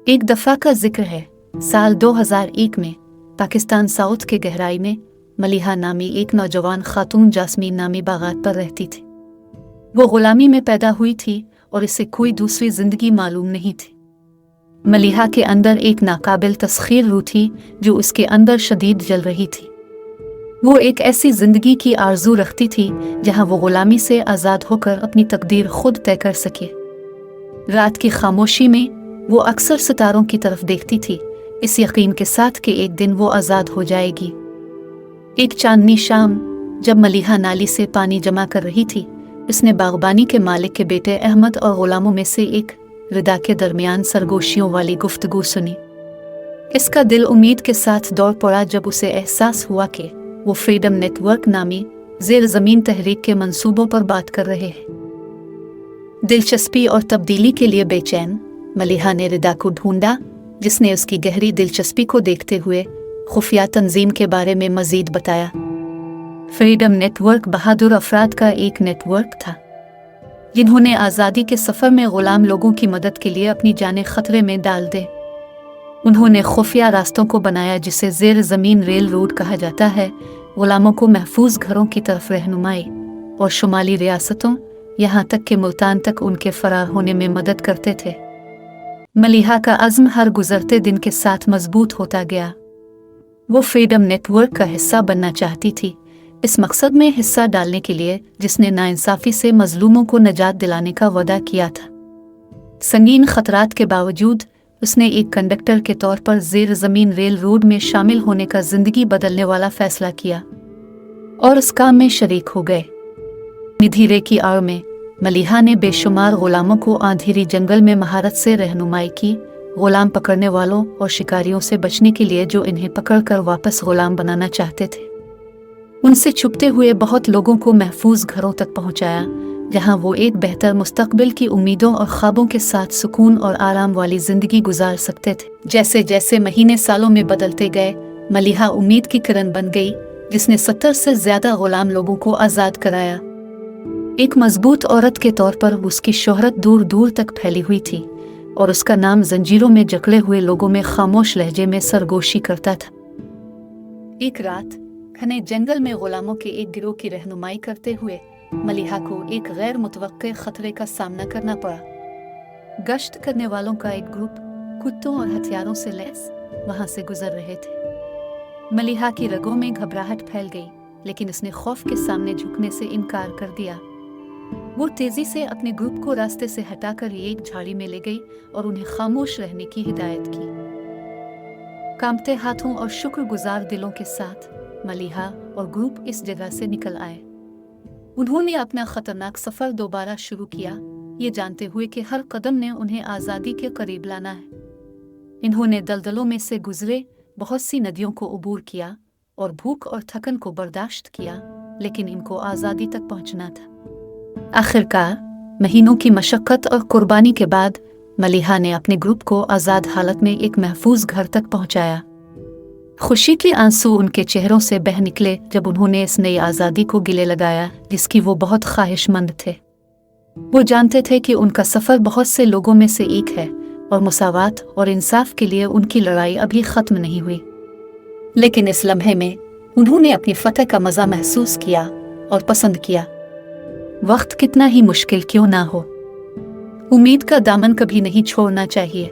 एक दफ़ा का जिक्र है, साल 2001 में पाकिस्तान साउथ के गहराई में मलिहा नामी एक नौजवान खातून जास्मीन नामी बागात पर रहती थी। वो गुलामी में पैदा हुई थी और इसे कोई दूसरी जिंदगी मालूम नहीं थी। मलिहा के अंदर एक नाकाबिल तस्खीर रूह थी जो उसके अंदर शदीद जल रही थी। वो एक ऐसी जिंदगी की आरजू रखती थी जहां वो गुलामी से आज़ाद होकर अपनी तकदीर खुद तय कर सके। रात की खामोशी में वो अक्सर सितारों की तरफ देखती थी, इस यकीन के साथ कि एक दिन वो आज़ाद हो जाएगी। एक चांदनी शाम जब मलिहा नाली से पानी जमा कर रही थी, उसने बागबानी के मालिक के बेटे अहमद और गुलामों में से एक रिदा के दरमियान सरगोशियों वाली गुफ्तगू सुनी। इसका दिल उम्मीद के साथ दौड़ पड़ा जब उसे एहसास हुआ कि वो फ्रीडम नेटवर्क नामी ज़ेर ज़मीन तहरीक के मंसूबों पर बात कर रहे हैं। दिलचस्पी और तब्दीली के लिए बेचैन मलिहा ने रिदा को ढूंढा, जिसने उसकी गहरी दिलचस्पी को देखते हुए खुफिया तंजीम के बारे में मजीद बताया। फ्रीडम नेटवर्क बहादुर अफराद का एक नेटवर्क था जिन्होंने आज़ादी के सफ़र में गुलाम लोगों की मदद के लिए अपनी जानें खतरे में डाल दे। उन्होंने खुफिया रास्तों को बनाया जिसे ज़ेर ज़मीन रेल रोड कहा जाता है, गुलामों को महफूज घरों की तरफ रहनुमाई और शुमाली रियासतों यहाँ तक कि मुल्तान तक उनके फरार होने में मदद करते थे। मलिहा का अज़्म हर गुजरते दिन के साथ मजबूत होता गया। वो फ्रीडम नेटवर्क का हिस्सा बनना चाहती थी, इस मकसद में हिस्सा डालने के लिए जिसने नाइंसाफ़ी से मजलूमों को निजात दिलाने का वादा किया था। संगीन खतरात के बावजूद उसने एक कंडक्टर के तौर पर ज़ेर ज़मीन रेल रोड में शामिल होने का ज़िंदगी बदलने वाला फ़ैसला किया और उस काम में शरीक हो गए। निधीरे की आड़ में मलिहा ने बेशुमार गुलामों को अंधेरी जंगल में महारत से रहनुमाई की, गुलाम पकड़ने वालों और शिकारियों से बचने के लिए जो इन्हें पकड़कर वापस गुलाम बनाना चाहते थे। उनसे छुपते हुए बहुत लोगों को महफूज घरों तक पहुंचाया, जहां वो एक बेहतर मुस्तकबिल की उम्मीदों और ख्वाबों के साथ सुकून और आराम वाली जिंदगी गुजार सकते थे। जैसे जैसे महीने सालों में बदलते गए, मलिहा उम्मीद की किरण बन गई, जिसने 70 से ज्यादा गुलाम लोगों को आज़ाद कराया। एक मजबूत औरत के तौर पर उसकी शोहरत दूर दूर तक फैली हुई थी और उसका नाम जंजीरों में जकड़े हुए लोगों में खामोश लहजे में सरगोशी करता था। एक रात घने जंगल में गुलामों के एक गिरोह की रहनुमाई करते हुए मलिहा को एक गैर मुतवक्के खतरे का सामना करना पड़ा। गश्त करने वालों का एक ग्रुप कुत्तों और हथियारों से लैस वहां से गुजर रहे थे। मलिहा की रगों में घबराहट फैल गई, लेकिन उसने खौफ के सामने झुकने से इनकार कर दिया। वो तेजी से अपने ग्रुप को रास्ते से हटाकर एक झाड़ी में ले गई और उन्हें खामोश रहने की हिदायत की। कांपते हाथों और शुक्रगुजार दिलों के साथ मलिहा और ग्रुप इस जगह से निकल आए। उन्होंने अपना खतरनाक सफर दोबारा शुरू किया, ये जानते हुए कि हर कदम ने उन्हें आज़ादी के करीब लाना है। इन्होंने दलदलों में से गुजरे, बहुत सी नदियों को अबूर किया और भूख और थकन को बर्दाश्त किया, लेकिन इनको आज़ादी तक पहुंचना था। आखिरकार महीनों की मशक्क़त और कुर्बानी के बाद मलिहा ने अपने ग्रुप को आज़ाद हालत में एक महफूज घर तक पहुंचाया। खुशी के आंसू उनके चेहरों से बह निकले जब उन्होंने इस नई आज़ादी को गिले लगाया जिसकी वो बहुत ख्वाहिशमंद थे। वो जानते थे कि उनका सफ़र बहुत से लोगों में से एक है और मुसावात और इंसाफ के लिए उनकी लड़ाई अभी ख़त्म नहीं हुई। लेकिन इस लम्हे में उन्होंने अपनी फतह का मज़ा महसूस किया और पसंद किया। वक्त कितना ही मुश्किल क्यों ना हो, उम्मीद का दामन कभी नहीं छोड़ना चाहिए।